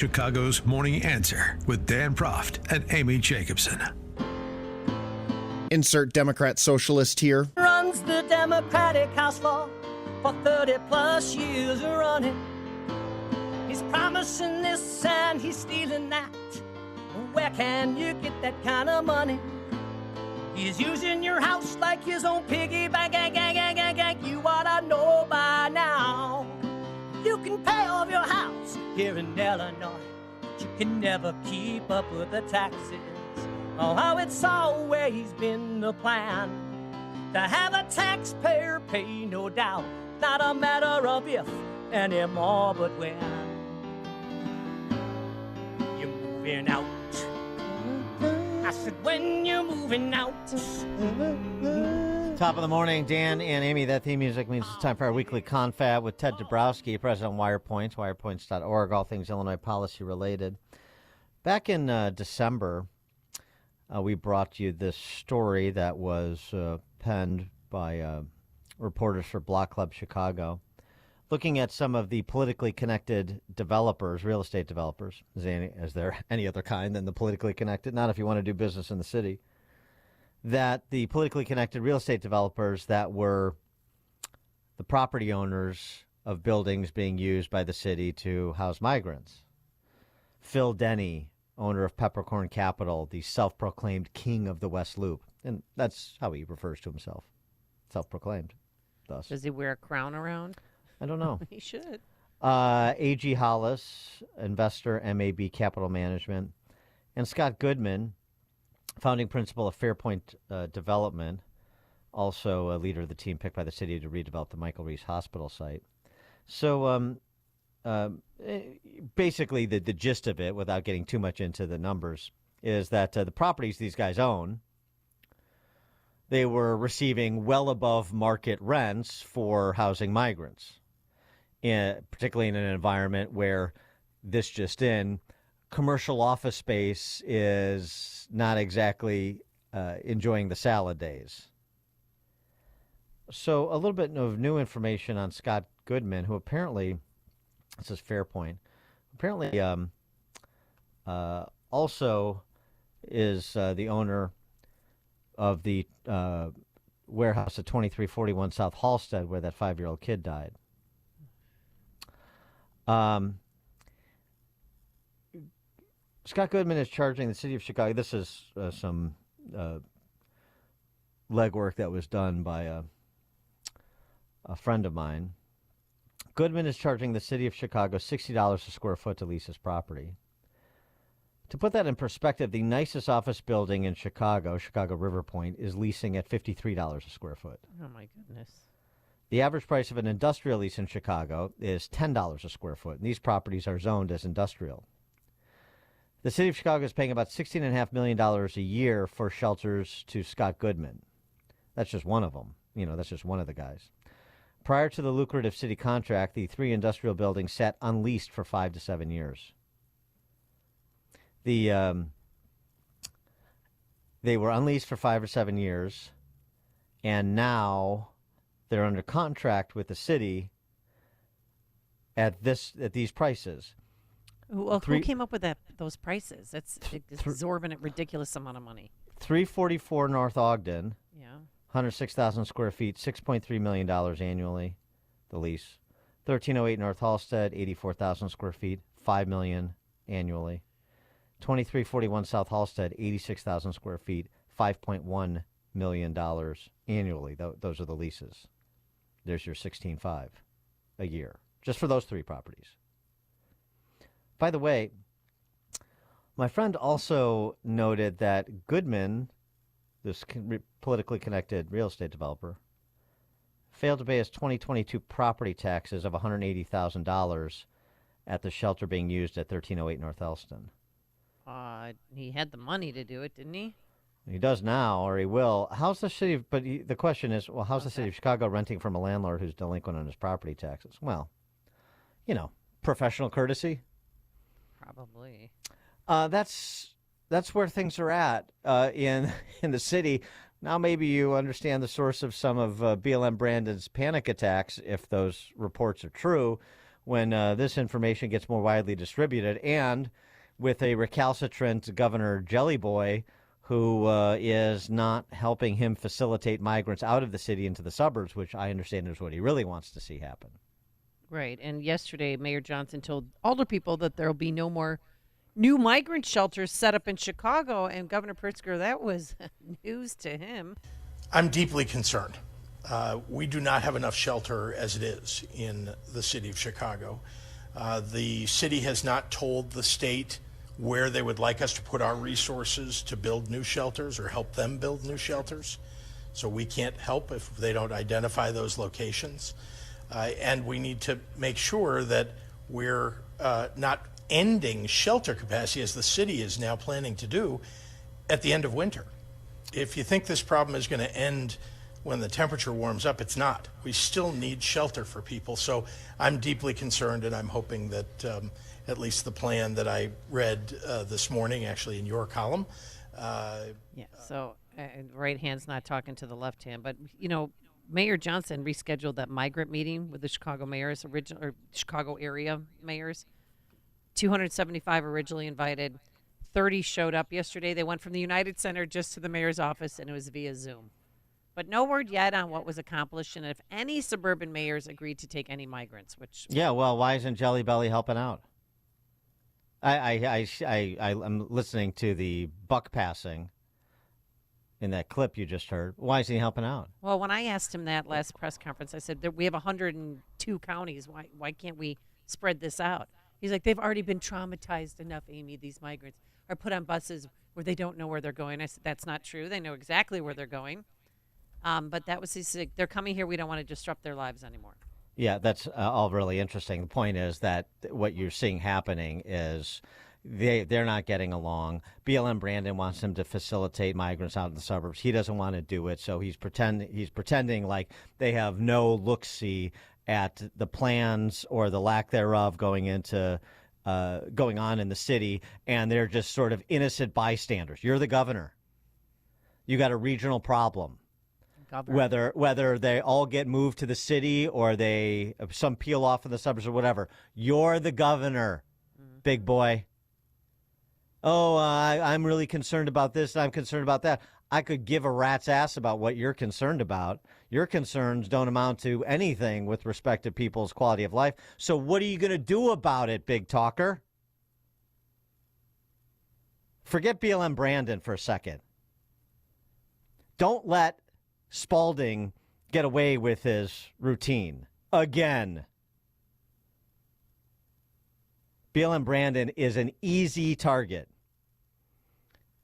Chicago's Morning Answer with Dan Proft and Amy Jacobson. Insert Democrat socialist here. Runs the Democratic House floor for 30 plus years running. He's promising this and he's stealing that. Where can you get that kind of money? He's using your house like his own piggy bank. You ought to know by now. You can pay off your house here in Illinois, but you can never keep up with the taxes. Oh, how it's always been the plan to have a taxpayer pay, no doubt. Not a matter of if anymore, but when. You're moving out. I said, when you're moving out. Top of the morning, Dan and Amy. That theme music means it's time for our weekly confab with Ted Dabrowski, president of Wirepoints, wirepoints.org, all things Illinois policy related. Back in December, we brought you this story that was penned by reporters for Block Club Chicago, looking at some of the politically connected developers, real estate developers. Is there any other kind than the politically connected? Not if you want to do business in the city. That the politically connected real estate developers that were the property owners of buildings being used by the city to house migrants. Phil Denny, owner of Peppercorn Capital, the self-proclaimed king of the West Loop. And that's how he refers to himself. Self-proclaimed. Thus. Does he wear a crown around? I don't know. He should. A.G. Hollis, investor, MAB Capital Management, and Scott Goodman, founding principal of Fairpoint Development, also a leader of the team picked by the city to redevelop the Michael Reese Hospital site. So basically the gist of it, without getting too much into the numbers, is that the properties these guys own, they were receiving well above market rents for housing migrants, particularly in an environment where this just in, commercial office space is not exactly enjoying the salad days. So a little bit of new information on Scott Goodman, who apparently, this is Fairpoint, apparently also is the owner of the warehouse at 2341 South Halsted, where that 5-year-old kid died. Scott Goodman is charging the city of Chicago. This is some legwork that was done by a friend of mine. Goodman is charging the city of Chicago $60 a square foot to lease his property. To put that in perspective, the nicest office building in Chicago, Chicago River Point, is leasing at $53 a square foot. Oh, my goodness. The average price of an industrial lease in Chicago is $10 a square foot, and these properties are zoned as industrial. The city of Chicago is paying about $16.5 million a year for shelters to Scott Goodman. That's just one of them. That's just one of the guys. Prior to the lucrative city contract, the 3 industrial buildings sat unleased for 5 to 7 years. They were unleased for 5 or 7 years, and now they're under contract with the city at these prices. Well, who came up with those prices? That's exorbitant, ridiculous amount of money. 344 North Ogden. Yeah. 106,000 square feet, $6.3 million annually, the lease. 1308 North Halsted, 84,000 square feet, $5 million annually. 2341 South Halsted, 86,000 square feet, $5.1 million annually. Those are the leases. There's your $16.5 a year, just for those 3 properties. By the way, my friend also noted that Goodman, this politically connected real estate developer, failed to pay his 2022 property taxes of $180,000 at the shelter being used at 1308 North Elston. He had the money to do it, didn't he? He does now, or he will. How's the city? The question is, well, how's the city of Chicago renting from a landlord who's delinquent on his property taxes? Well, professional courtesy. Probably. That's where things are at in the city. Now maybe you understand the source of some of BLM Brandon's panic attacks, if those reports are true, when this information gets more widely distributed, and with a recalcitrant Governor Jellyboy who is not helping him facilitate migrants out of the city into the suburbs, which I understand is what he really wants to see happen. Right. And yesterday, Mayor Johnson told older people that there will be no more new migrant shelters set up in Chicago. And Governor Pritzker, that was news to him. I'm deeply concerned. We do not have enough shelter as it is in the city of Chicago. The city has not told the state where they would like us to put our resources to build new shelters or help them build new shelters. So we can't help if they don't identify those locations. And we need to make sure that we're not ending shelter capacity, as the city is now planning to do, at the end of winter. If you think this problem is going to end when the temperature warms up, it's not. We still need shelter for people. So I'm deeply concerned, and I'm hoping that at least the plan that I read this morning, actually in your column. So right hand's not talking to the left hand. But, Mayor Johnson rescheduled that migrant meeting with the Chicago mayors, Chicago area mayors. 275 originally invited. 30 showed up yesterday. They went from the United Center just to the mayor's office, and it was via Zoom. But no word yet on what was accomplished and if any suburban mayors agreed to take any migrants. Yeah, well, why isn't Jelly Belly helping out? I'm listening to the buck passing in that clip you just heard. Why isn't he helping out? Well, when I asked him that last press conference, I said, we have 102 counties. Why can't we spread this out? He's like, they've already been traumatized enough, Amy, these migrants are put on buses where they don't know where they're going. I said, that's not true. They know exactly where they're going. But that was his, they're coming here. We don't want to disrupt their lives anymore. Yeah, that's all really interesting. The point is that what you're seeing happening is they're not getting along. BLM Brandon wants them to facilitate migrants out in the suburbs. He doesn't want to do it, so he's pretending like they have no look-see at the plans or the lack thereof going on in the city, and they're just sort of innocent bystanders. You're the governor. You got a regional problem. Whether they all get moved to the city or some peel off in the suburbs or whatever, you're the governor, big boy. Oh, I'm really concerned about this and I'm concerned about that. I could give a rat's ass about what you're concerned about. Your concerns don't amount to anything with respect to people's quality of life. So what are you going to do about it, big talker? Forget BLM Brandon for a second. Don't let Spalding get away with his routine again. BLM Brandon is an easy target.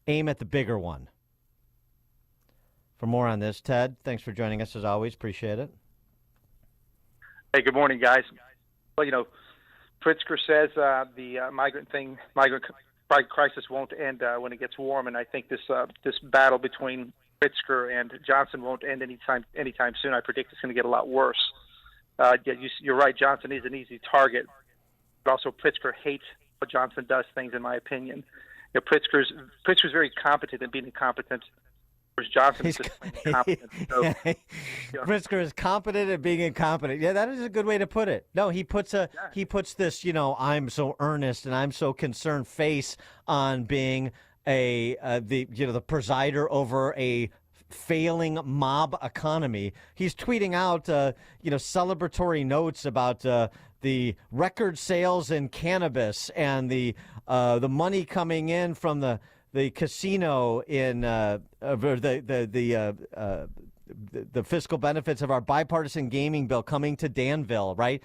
Aim at the bigger one. For more on this, Ted, thanks for joining us as always. Appreciate it. Hey, good morning, guys. Well, Pritzker says the migrant crisis won't end when it gets warm, and I think this battle between Pritzker and Johnson won't end anytime soon. I predict it's going to get a lot worse. You're right. Johnson is an easy target, but also Pritzker hates how Johnson does things, in my opinion. Pritzker's very competent at being incompetent, whereas Johnson is just incompetent. So, Pritzker is competent at being incompetent. Yeah, that is a good way to put it. No, he puts this, I'm so earnest and I'm so concerned face on being the presider over a failing mob economy. He's tweeting out celebratory notes about the record sales in cannabis and the money coming in from the casino in the fiscal benefits of our bipartisan gaming bill coming to Danville, right?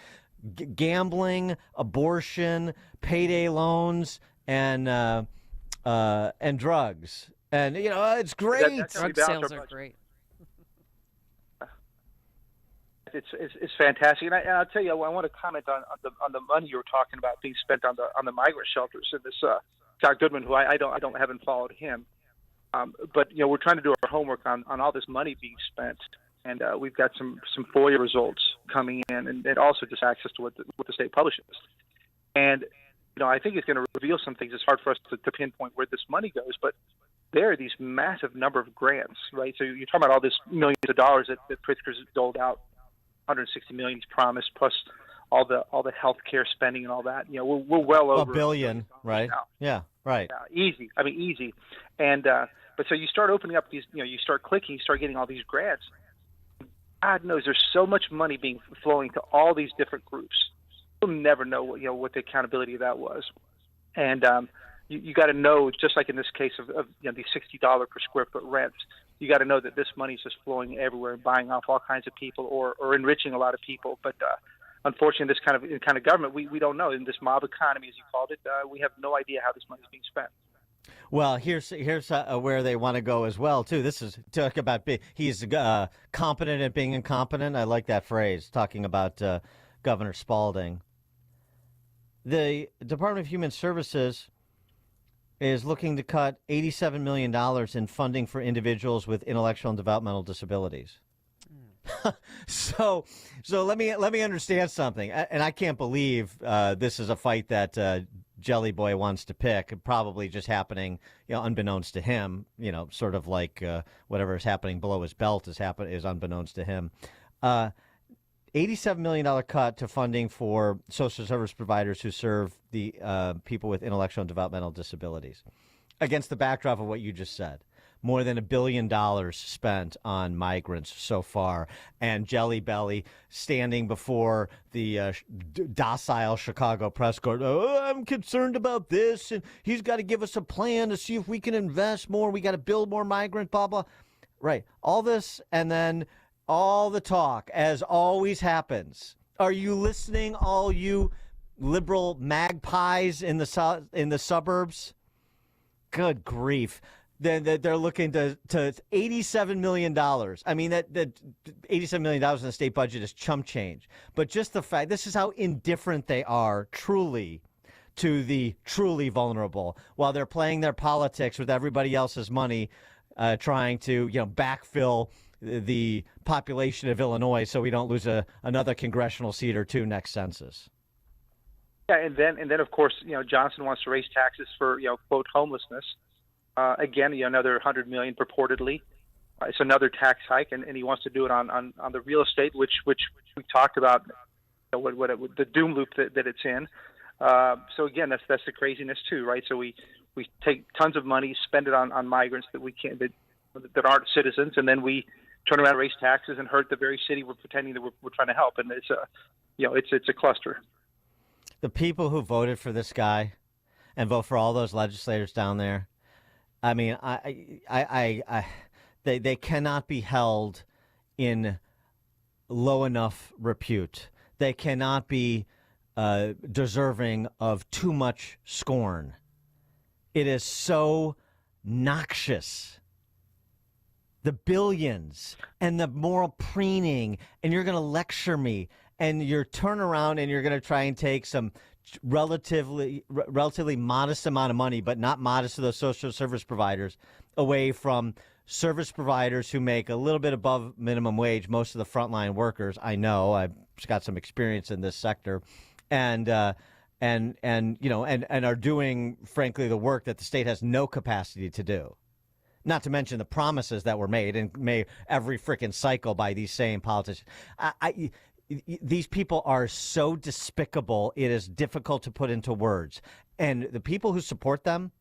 Gambling, abortion, payday loans, and drugs, and it's great. Drug sales are great. It's fantastic, and I'll tell you, I want to comment on the money you were talking about being spent on the migrant shelters. And this Scott Goodman, who I haven't followed him, but we're trying to do our homework on all this money being spent, and we've got some FOIA results coming in, and also just access to what the state publishes, and I think it's going to reveal some things. It's hard for us to pinpoint where this money goes, but there are these massive number of grants, right? So you're talking about all this millions of dollars that Pritzker's doled out, $160 million he's promised, plus all the healthcare spending and all that. We're well over $1 billion, right? now. Yeah, right. Yeah, easy. I mean, easy. And but so you start opening up these, you start clicking, you start getting all these grants. God knows there's so much money flowing to all these different groups. We'll never know what the accountability of that was. And you got to know, just like in this case of these $60 per square foot rents, you got to know that this money is just flowing everywhere and buying off all kinds of people or enriching a lot of people. But unfortunately, this kind of government, we don't know. In this mob economy, as you called it, we have no idea how this money is being spent. Well, here's where they want to go as well, too. This is talk about he's competent at being incompetent. I like that phrase, talking about Governor Spalding. The Department of Human Services is looking to cut $87 million in funding for individuals with intellectual and developmental disabilities. So let me understand something, and I can't believe this is a fight that Jelly Boy wants to pick. Probably just happening, unbeknownst to him. Sort of like whatever is happening below his belt is unbeknownst to him. $87 million cut to funding for social service providers who serve the people with intellectual and developmental disabilities, against the backdrop of what you just said. More than $1 billion spent on migrants so far, and Jelly Belly standing before the docile Chicago press corps. Oh, I'm concerned about this, and he's got to give us a plan to see if we can invest more. We got to build more migrant, blah, blah. Right. All this, and then all the talk, as always happens. Are you listening, all you liberal magpies in the suburbs? Good grief. They're looking to $87 million. I mean, that $87 million in the state budget is chump change. But just the fact, this is how indifferent they are, truly, to the truly vulnerable, while they're playing their politics with everybody else's money, trying to backfill the population of Illinois so we don't lose another congressional seat or two next census. Yeah, and then of course, Johnson wants to raise taxes for quote homelessness. Again, another $100 million purportedly. It's another tax hike, and he wants to do it on the real estate, which we talked about, the doom loop that it's in. So again, that's the craziness too, right? So we take tons of money, spend it on migrants that aren't citizens, and then we turn around and raise taxes and hurt the very city we're pretending that we're trying to help, and it's a cluster. The people who voted for this guy and vote for all those legislators down there, I mean, they cannot be held in low enough repute. They cannot be deserving of too much scorn. It is so noxious. The billions and the moral preening, and you're going to lecture me, and you're turn around and you're going to try and take some relatively modest amount of money, but not modest to those social service providers, away from service providers who make a little bit above minimum wage. Most of the frontline workers, I know, I've got some experience in this sector, and are doing, frankly, the work that the state has no capacity to do. Not to mention the promises that were made every freaking cycle by these same politicians. These people are so despicable, it is difficult to put into words. And the people who support them,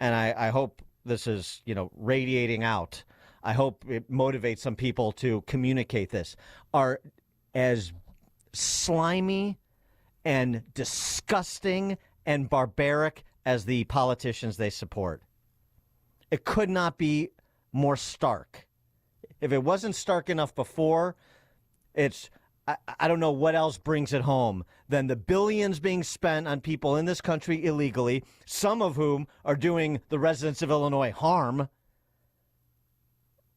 and I hope this is, radiating out, I hope it motivates some people to communicate this, are as slimy and disgusting and barbaric as the politicians they support. It could not be more stark. If it wasn't stark enough before, I don't know what else brings it home than the billions being spent on people in this country illegally, some of whom are doing the residents of Illinois harm,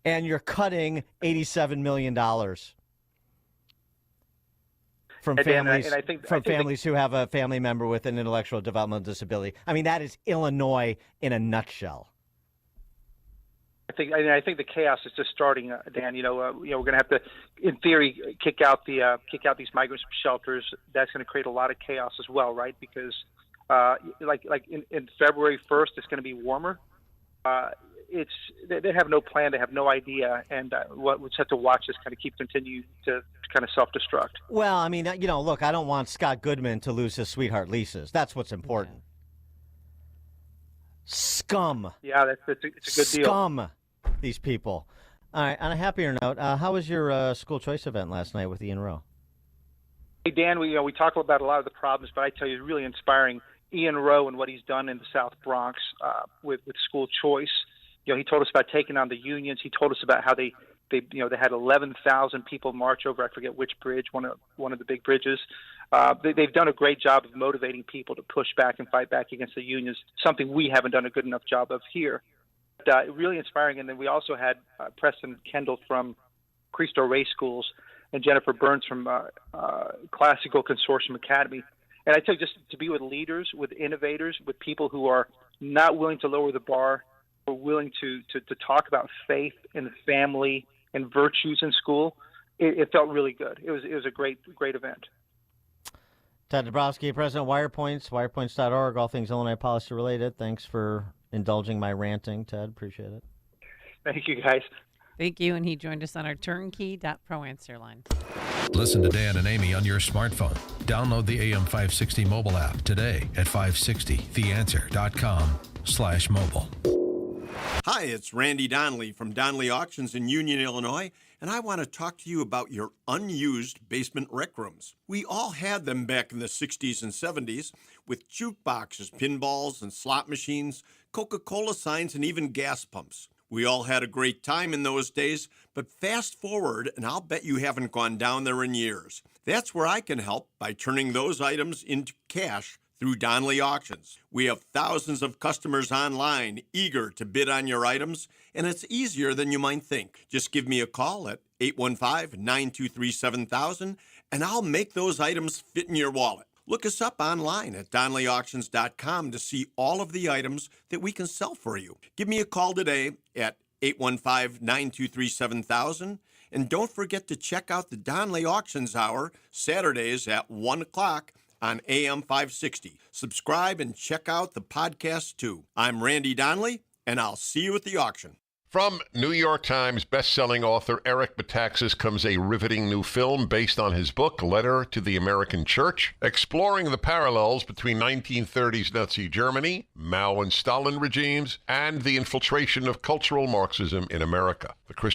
and you're cutting $87 million from families who have a family member with an intellectual developmental disability. I mean, that is Illinois in a nutshell. I think the chaos is just starting, Dan. We're going to have to, in theory, kick out these migrant shelters. That's going to create a lot of chaos as well, right? Because, in February 1st, it's going to be warmer. they have no plan, they have no idea, and what we just have to watch is kind of continue to kind of self-destruct. Well, I mean, look, I don't want Scott Goodman to lose his sweetheart leases. That's what's important. Yeah. Scum. Yeah, it's a good deal. Scum, these people. All right, on a happier note, how was your school choice event last night with Ian Rowe? Hey, Dan, we talk about a lot of the problems, but I tell you, it's really inspiring. Ian Rowe and what he's done in the South Bronx with school choice. He told us about taking on the unions. He told us about how they had 11,000 people march over, I forget which bridge, one of the big bridges. They've done a great job of motivating people to push back and fight back against the unions, something we haven't done a good enough job of here. Really inspiring. And then we also had Preston Kendall from Cristo Ray Schools and Jennifer Burns from Classical Consortium Academy. And I tell you, just to be with leaders, with innovators, with people who are not willing to lower the bar, or willing to talk about faith and family and virtues in school, it felt really good. It was a great event. Ted Dabrowski, President of Wirepoints, wirepoints.org, all things Illinois policy related. Thanks for indulging my ranting, Ted. Appreciate it. Thank you, guys. Thank you, and he joined us on our turnkey.pro answer line. Listen to Dan and Amy on your smartphone. Download the AM 560 mobile app today at 560theanswer.com/mobile. Hi, it's Randy Donnelly from Donnelly Auctions in Union, Illinois, and I want to talk to you about your unused basement rec rooms. We all had them back in the 60s and 70s with jukeboxes, pinballs, and slot machines, Coca-Cola signs, and even gas pumps. We all had a great time in those days, but fast forward, and I'll bet you haven't gone down there in years. That's where I can help by turning those items into cash through Donnelly Auctions. We have thousands of customers online eager to bid on your items, and it's easier than you might think. Just give me a call at 815-923-7000, and I'll make those items fit in your wallet. Look us up online at DonnellyAuctions.com to see all of the items that we can sell for you. Give me a call today at 815-923-7000, and don't forget to check out the Donnelly Auctions Hour Saturdays at 1 o'clock on AM 560. Subscribe and check out the podcast too. I'm Randy Donnelly, and I'll see you at the auction. From New York Times bestselling author Eric Metaxas comes a riveting new film based on his book, Letter to the American Church, exploring the parallels between 1930s Nazi Germany, Mao and Stalin regimes, and the infiltration of cultural Marxism in America. The Christian